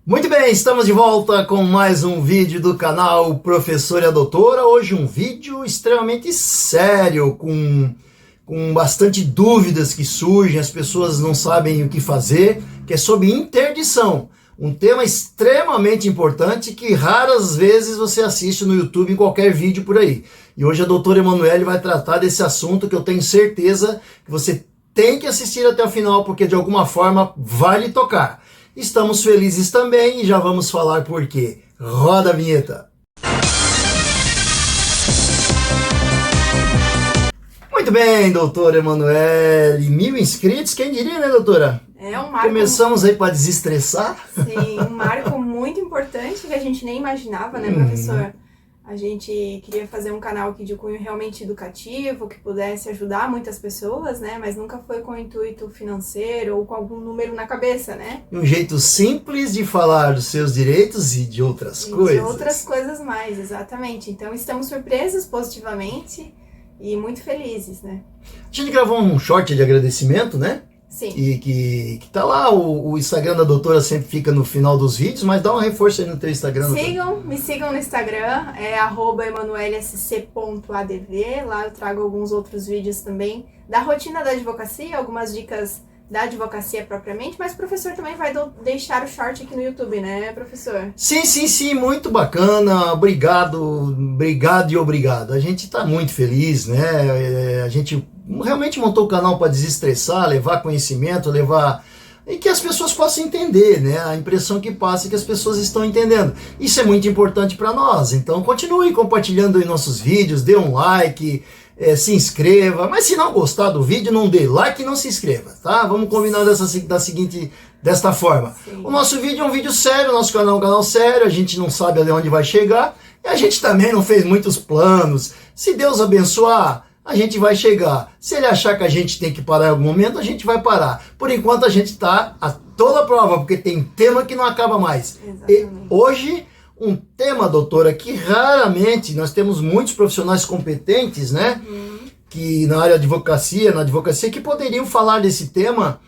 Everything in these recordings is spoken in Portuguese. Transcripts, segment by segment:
Muito bem, estamos de volta com mais um vídeo do canal Professor e a Doutora. Hoje um vídeo extremamente sério, com bastante dúvidas que surgem, as pessoas não sabem o que fazer, que é sobre interdição. Um tema extremamente importante que raras vezes você assiste no YouTube em qualquer vídeo por aí. E hoje a doutora Emanuele vai tratar desse assunto que eu tenho certeza que você tem que assistir até o final, porque de alguma forma vai lhe tocar. Estamos felizes também e já vamos falar por quê. Roda a vinheta. Muito bem, doutora Emanuele. 1000 inscritos, quem diria, né, doutora? É um marco. Começamos aí para desestressar. Sim, um marco muito importante que a gente nem imaginava, né, professor? A gente queria fazer um canal aqui de cunho realmente educativo, que pudesse ajudar muitas pessoas, né? Mas nunca foi com intuito financeiro ou com algum número na cabeça, né? Um jeito simples de falar dos seus direitos e de outras coisas. De outras coisas mais, exatamente. Então estamos surpresos positivamente e muito felizes, né? A gente gravou um short de agradecimento, né? Sim. E que tá lá, o Instagram da doutora sempre fica no final dos vídeos, mas dá uma reforça aí no teu Instagram. Me sigam no Instagram, é @emanuelsc.adv, lá eu trago alguns outros vídeos também da rotina da advocacia, algumas dicas da advocacia propriamente, mas o professor também vai deixar o short aqui no YouTube, né, professor? Sim, muito bacana, obrigado e obrigado. A gente tá muito feliz, né, a gente realmente montou o canal para desestressar, levar conhecimento, e que as pessoas possam entender, né? A impressão que passa é que as pessoas estão entendendo. Isso é muito importante para nós. Então continue compartilhando aí nossos vídeos, dê um like, se inscreva. Mas se não gostar do vídeo, não dê like e não se inscreva, tá? Vamos combinar desta forma. Sim. O nosso vídeo é um vídeo sério, o nosso canal é um canal sério, a gente não sabe até onde vai chegar. E a gente também não fez muitos planos. Se Deus abençoar, a gente vai chegar. Se ele achar que a gente tem que parar em algum momento, a gente vai parar. Por enquanto a gente está a toda prova, porque tem tema que não acaba mais. E hoje, um tema, doutora, que raramente nós temos muitos profissionais competentes, né? Que na área de advocacia, que poderiam falar desse tema,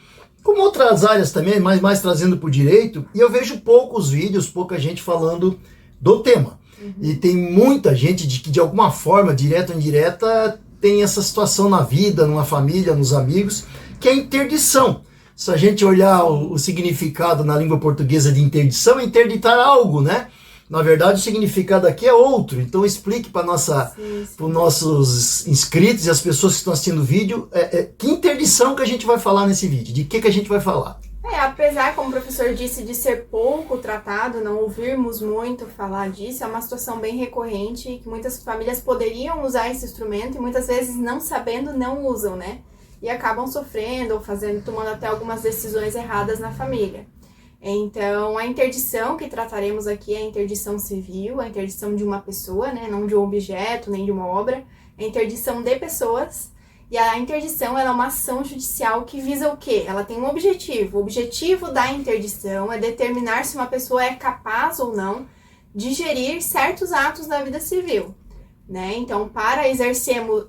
como outras áreas também, mas mais trazendo para o direito. E eu vejo poucos vídeos, pouca gente falando do tema. E tem muita gente que de alguma forma, direta ou indireta, tem essa situação na vida, numa família, nos amigos, que é a interdição. Se a gente olhar o significado na língua portuguesa de interdição, é interditar algo, né? Na verdade, o significado aqui é outro. Então, explique para os nossos inscritos e as pessoas que estão assistindo o vídeo, que interdição que a gente vai falar nesse vídeo, de que a gente vai falar. Apesar, como o professor disse, de ser pouco tratado, não ouvirmos muito falar disso, é uma situação bem recorrente, que muitas famílias poderiam usar esse instrumento e muitas vezes não sabendo, não usam, né? E acabam sofrendo ou tomando até algumas decisões erradas na família. Então, a interdição que trataremos aqui é a interdição civil, a interdição de uma pessoa, né? Não de um objeto, nem de uma obra, a interdição de pessoas. E a interdição ela é uma ação judicial que visa o quê? Ela tem um objetivo. O objetivo da interdição é determinar se uma pessoa é capaz ou não de gerir certos atos da vida civil, né? Então, para exercermos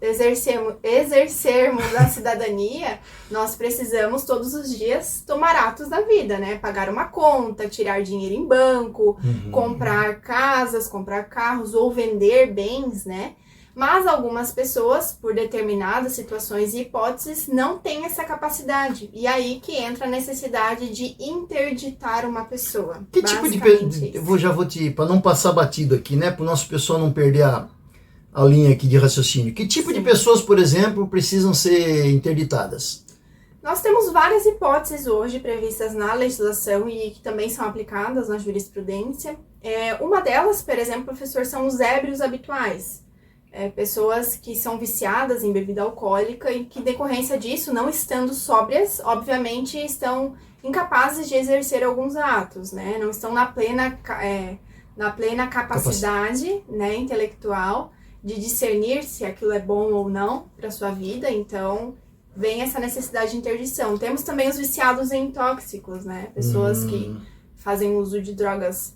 a cidadania, nós precisamos todos os dias tomar atos da vida, né? Pagar uma conta, tirar dinheiro em banco, comprar casas, comprar carros ou vender bens, né? Mas algumas pessoas, por determinadas situações e hipóteses, não têm essa capacidade. E aí que entra a necessidade de interditar uma pessoa. Que tipo de... para não passar batido aqui, né? Para o nosso pessoal não perder a linha aqui de raciocínio. Que tipo de pessoas, por exemplo, precisam ser interditadas? Nós temos várias hipóteses hoje previstas na legislação e que também são aplicadas na jurisprudência. Uma delas, por exemplo, professor, são os ébrios habituais. Pessoas que são viciadas em bebida alcoólica e que, decorrência disso, não estando sóbrias, obviamente estão incapazes de exercer alguns atos, né? Não estão na plena capacidade, né, intelectual de discernir se aquilo é bom ou não para sua vida, então vem essa necessidade de interdição. Temos também os viciados em tóxicos, né? Pessoas que fazem uso de drogas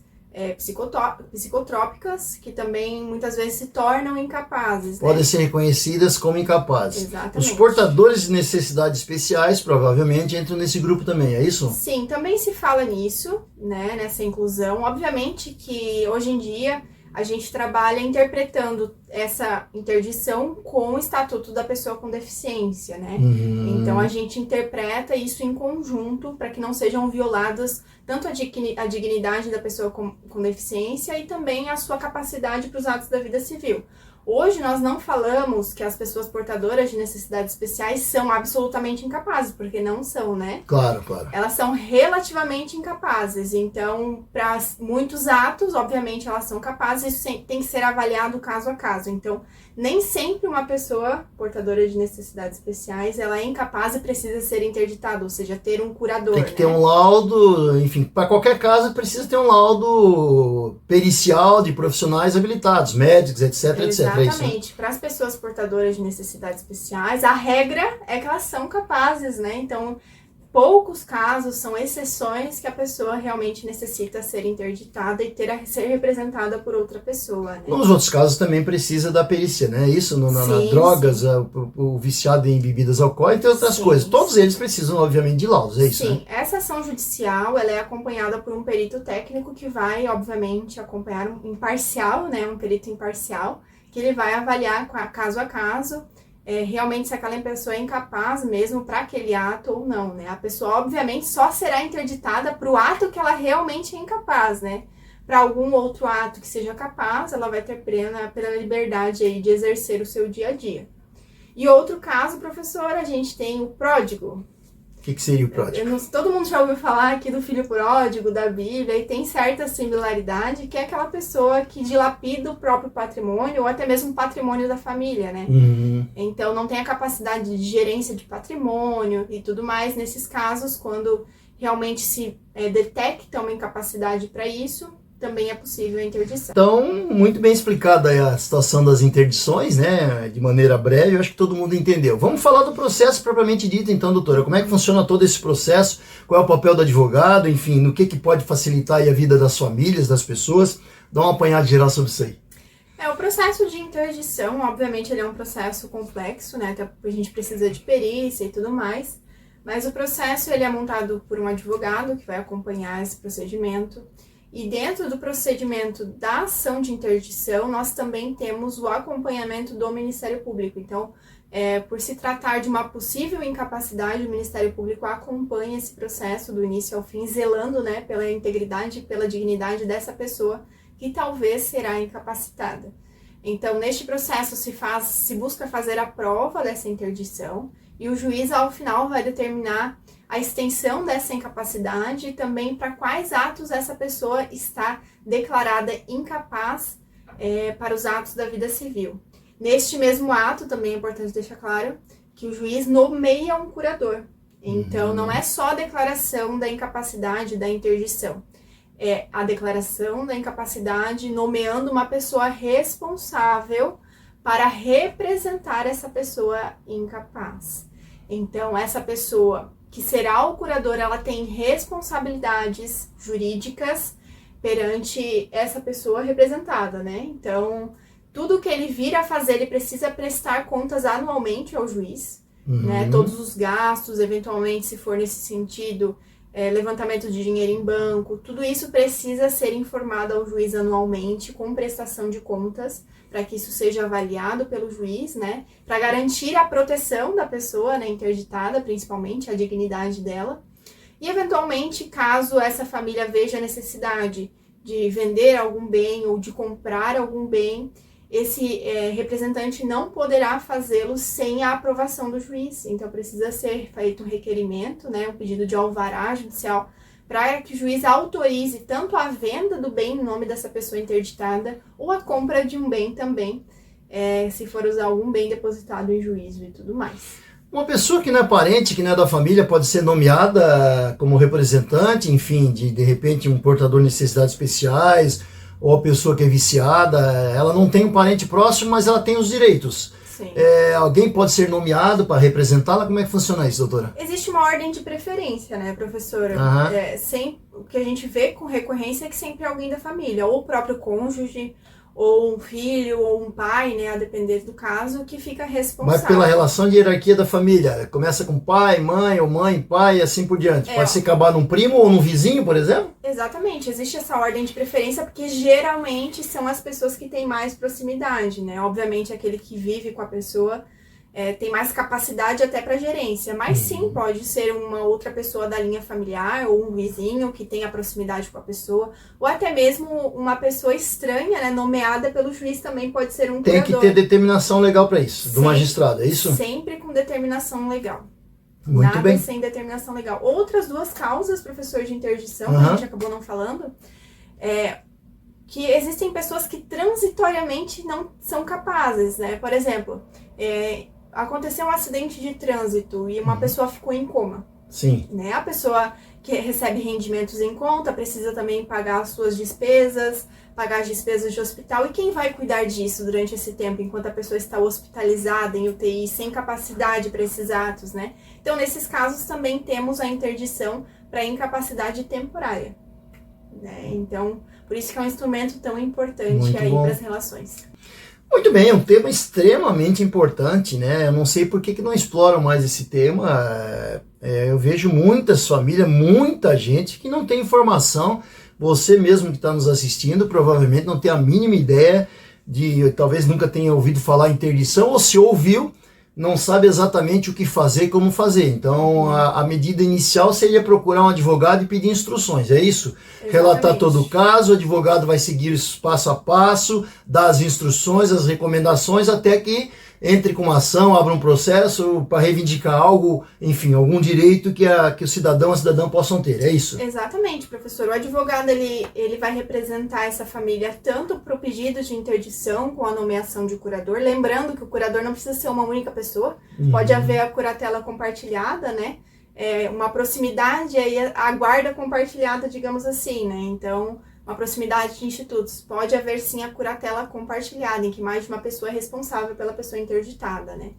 psicotrópicas, que também muitas vezes se tornam incapazes. Podem né? ser reconhecidas como incapazes. Exatamente. Os portadores de necessidades especiais provavelmente entram nesse grupo também, é isso? Sim, também se fala nisso, né, nessa inclusão. Obviamente que hoje em dia a gente trabalha interpretando essa interdição com o Estatuto da Pessoa com Deficiência, né? Então a gente interpreta isso em conjunto para que não sejam violadas tanto a dignidade da pessoa com deficiência e também a sua capacidade para os atos da vida civil. Hoje nós não falamos que as pessoas portadoras de necessidades especiais são absolutamente incapazes, porque não são, né? Claro, claro. Elas são relativamente incapazes, então para muitos atos, obviamente elas são capazes, isso tem que ser avaliado caso a caso. Então, nem sempre uma pessoa portadora de necessidades especiais, ela é incapaz e precisa ser interditada, ou seja, ter um curador. Tem que ter um laudo, enfim, para qualquer caso precisa ter um laudo pericial de profissionais habilitados, médicos, etc, etc. Exatamente. Para as pessoas portadoras de necessidades especiais, a regra é que elas são capazes, né? Então, poucos casos são exceções que a pessoa realmente necessita ser interditada e ser representada por outra pessoa, né? Nos outros casos também precisa da perícia, né? Isso, na drogas, o viciado em bebidas alcoólicas e outras coisas. Todos eles precisam, obviamente, de laudos, é isso, Sim, né? essa ação judicial, ela é acompanhada por um perito técnico que vai, obviamente, acompanhar um imparcial, né? Um perito imparcial, que ele vai avaliar caso a caso, realmente se aquela pessoa é incapaz mesmo para aquele ato ou não, né? A pessoa, obviamente, só será interditada para o ato que ela realmente é incapaz, né? Para algum outro ato que seja capaz, ela vai ter pela liberdade aí de exercer o seu dia a dia. E outro caso, professor, a gente tem o pródigo. O que seria o pródigo? Todo mundo já ouviu falar aqui do filho pródigo, da Bíblia, e tem certa similaridade, que é aquela pessoa que dilapida o próprio patrimônio, ou até mesmo o patrimônio da família, né? Então, não tem a capacidade de gerência de patrimônio e tudo mais. Nesses casos, quando realmente se detecta uma incapacidade para isso, também é possível a interdição. Então, muito bem explicada a situação das interdições, né? De maneira breve, eu acho que todo mundo entendeu. Vamos falar do processo propriamente dito, então, doutora. Como é que funciona todo esse processo? Qual é o papel do advogado? Enfim, no que pode facilitar aí a vida das famílias, das pessoas? Dá uma apanhada geral sobre isso aí. O processo de interdição, obviamente, ele é um processo complexo, né? Até porque a gente precisa de perícia e tudo mais. Mas o processo, ele é montado por um advogado que vai acompanhar esse procedimento. E dentro do procedimento da ação de interdição, nós também temos o acompanhamento do Ministério Público. Então, por se tratar de uma possível incapacidade, o Ministério Público acompanha esse processo do início ao fim, zelando, né, pela integridade e pela dignidade dessa pessoa que talvez será incapacitada. Então, neste processo se busca fazer a prova dessa interdição e o juiz, ao final, vai determinar a extensão dessa incapacidade e também para quais atos essa pessoa está declarada incapaz para os atos da vida civil. Neste mesmo ato, também é importante deixar claro que o juiz nomeia um curador. Então, não é só a declaração da incapacidade da interdição. É a declaração da incapacidade nomeando uma pessoa responsável para representar essa pessoa incapaz. Então, essa pessoa que será o curador, ela tem responsabilidades jurídicas perante essa pessoa representada, né? Então, tudo que ele vir a fazer, ele precisa prestar contas anualmente ao juiz, né? Todos os gastos, eventualmente, se for nesse sentido, levantamento de dinheiro em banco, tudo isso precisa ser informado ao juiz anualmente, com prestação de contas, para que isso seja avaliado pelo juiz, né? Para garantir a proteção da pessoa, né, interditada, principalmente, a dignidade dela. E, eventualmente, caso essa família veja a necessidade de vender algum bem ou de comprar algum bem, esse representante não poderá fazê-lo sem a aprovação do juiz. Então, precisa ser feito um requerimento, né, um pedido de alvará judicial, para que o juiz autorize tanto a venda do bem em nome dessa pessoa interditada ou a compra de um bem também, se for usar algum bem depositado em juízo e tudo mais. Uma pessoa que não é parente, que não é da família, pode ser nomeada como representante, enfim, de repente um portador de necessidades especiais, ou a pessoa que é viciada, ela não tem um parente próximo, mas ela tem os direitos. Sim. Alguém pode ser nomeado para representá-la? Como é que funciona isso, doutora? Existe uma ordem de preferência, né, professora? o que a gente vê com recorrência é que sempre é alguém da família, ou o próprio cônjuge, ou um filho, ou um pai, né, a depender do caso, que fica responsável. Mas pela relação de hierarquia da família, começa com pai, mãe, ou mãe, pai, e assim por diante. Pode se acabar num primo ou num vizinho, por exemplo? Exatamente, existe essa ordem de preferência porque geralmente são as pessoas que têm mais proximidade, né? Obviamente aquele que vive com a pessoa tem mais capacidade até para gerência, mas sim, pode ser uma outra pessoa da linha familiar ou um vizinho que tenha proximidade com a pessoa, ou até mesmo uma pessoa estranha, né, nomeada pelo juiz também pode ser um Tem curador. que ter determinação legal para isso, do magistrado, é isso? Sempre com determinação legal. Muito Nada bem. sem determinação legal. Outras duas causas, professor, de interdição, que a gente acabou não falando, que existem pessoas que transitoriamente não são capazes, né? Por exemplo, aconteceu um acidente de trânsito e uma pessoa ficou em coma. Sim. Né? A pessoa que recebe rendimentos em conta precisa também pagar as suas despesas, pagar as despesas de hospital. E quem vai cuidar disso durante esse tempo, enquanto a pessoa está hospitalizada em UTI, sem capacidade para esses atos, né? Então, nesses casos, também temos a interdição para incapacidade temporária. Né? Então, por isso que é um instrumento tão importante aí para as relações. Muito bem, é um tema extremamente importante, né? Eu não sei por que não exploram mais esse tema. Eu vejo muitas famílias, muita gente que não tem informação. Você mesmo que está nos assistindo provavelmente não tem a mínima ideia talvez nunca tenha ouvido falar em interdição, ou se ouviu, não sabe exatamente o que fazer e como fazer. Então, a medida inicial seria procurar um advogado e pedir instruções, é isso? Exatamente. Relatar todo o caso, o advogado vai seguir passo a passo, dar as instruções, as recomendações, até que entre com uma ação, abra um processo para reivindicar algo, enfim, algum direito que o cidadão, a cidadã possam ter, é isso? Exatamente, professor. O advogado, ele vai representar essa família tanto para o pedido de interdição com a nomeação de curador, lembrando que o curador não precisa ser uma única pessoa, pode haver a curatela compartilhada, né? Uma proximidade aí, a guarda compartilhada, digamos assim, né? Então, uma proximidade de institutos. Pode haver sim a curatela compartilhada, em que mais de uma pessoa é responsável pela pessoa interditada, né?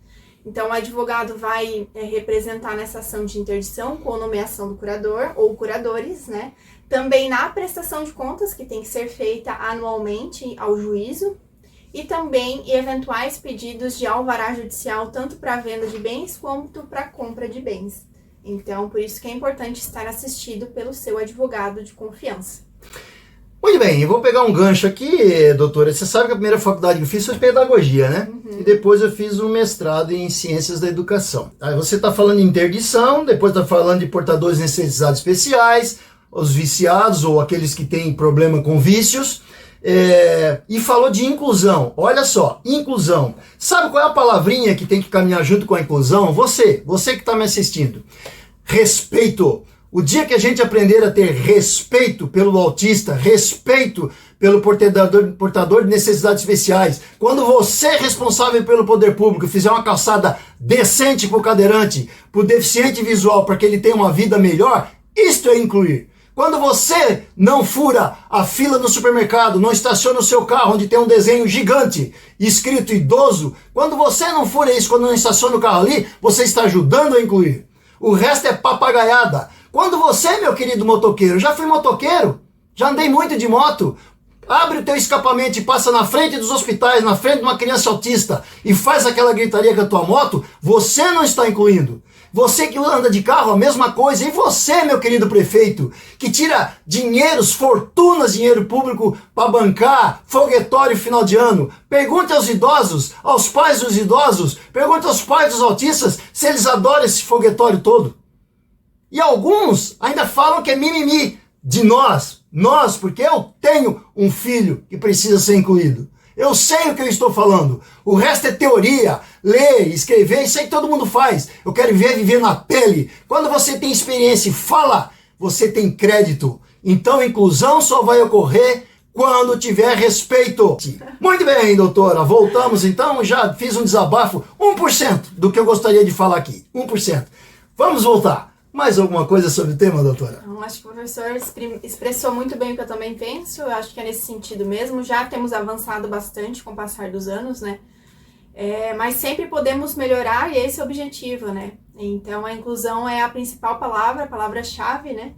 Então, o advogado vai representar nessa ação de interdição com a nomeação do curador ou curadores, né? Também na prestação de contas, que tem que ser feita anualmente ao juízo, e também eventuais pedidos de alvará judicial, tanto para a venda de bens quanto para a compra de bens. Então, por isso que é importante estar assistido pelo seu advogado de confiança. Muito bem, eu vou pegar um gancho aqui, doutora. Você sabe que a primeira faculdade que eu fiz foi pedagogia, né? E depois eu fiz um mestrado em ciências da educação. Aí você está falando de interdição, depois está falando de portadores de necessidades especiais, os viciados ou aqueles que têm problema com vícios, e falou de inclusão. Olha só, inclusão. Sabe qual é a palavrinha que tem que caminhar junto com a inclusão? Você que está me assistindo. Respeito. O dia que a gente aprender a ter respeito pelo autista, respeito pelo portador de necessidades especiais, quando você, responsável pelo poder público, fizer uma calçada decente para o cadeirante, para o deficiente visual, para que ele tenha uma vida melhor, isto é incluir. Quando você não fura a fila do supermercado, não estaciona o seu carro onde tem um desenho gigante escrito idoso, quando você não fura isso, quando não estaciona o carro ali, você está ajudando a incluir. O resto é papagaiada. Quando você, meu querido motoqueiro, já fui motoqueiro, já andei muito de moto, abre o teu escapamento e passa na frente dos hospitais, na frente de uma criança autista e faz aquela gritaria com a tua moto, você não está incluindo. Você que anda de carro, a mesma coisa. E você, meu querido prefeito, que tira dinheiros, fortunas, dinheiro público para bancar foguetório final de ano. Pergunte aos idosos, aos pais dos idosos, pergunte aos pais dos autistas se eles adoram esse foguetório todo. E alguns ainda falam que é mimimi de nós, porque eu tenho um filho que precisa ser incluído. Eu sei o que eu estou falando. O resto é teoria, ler, escrever, isso aí todo mundo faz. Eu quero viver na pele. Quando você tem experiência e fala, você tem crédito. Então a inclusão só vai ocorrer quando tiver respeito. Muito bem, doutora, voltamos então. Já fiz um desabafo, 1% do que eu gostaria de falar aqui. 1%. Vamos voltar. Mais alguma coisa sobre o tema, doutora? Acho que o professor expressou muito bem o que eu também penso. Eu acho que é nesse sentido mesmo. Já temos avançado bastante com o passar dos anos, né? Mas sempre podemos melhorar e esse é o objetivo, né? Então, a inclusão é a principal palavra, a palavra-chave, né?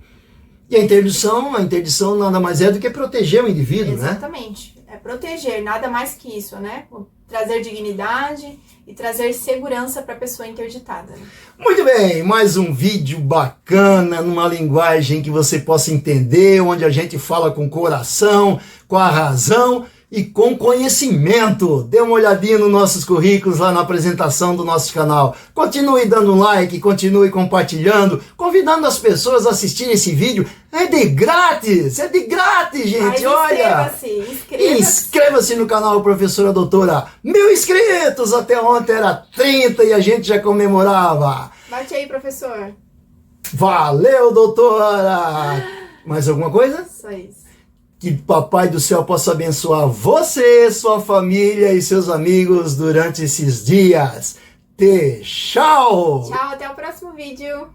E a interdição nada mais é do que proteger o indivíduo, né? Exatamente. É proteger, nada mais que isso, né? Trazer dignidade e trazer segurança para a pessoa interditada. Muito bem, mais um vídeo bacana, numa linguagem que você possa entender, onde a gente fala com o coração, com a razão e com conhecimento. Dê uma olhadinha nos nossos currículos lá na apresentação do nosso canal. Continue dando like, continue compartilhando, convidando as pessoas a assistirem esse vídeo. É de grátis, gente. Mas olha. Inscreva-se no canal Professora Doutora. 1000 inscritos, até ontem era 30 e a gente já comemorava. Bate aí, professor. Valeu, doutora. Mais alguma coisa? Só isso. Que Papai do Céu possa abençoar você, sua família e seus amigos durante esses dias. Tchau! Tchau, até o próximo vídeo.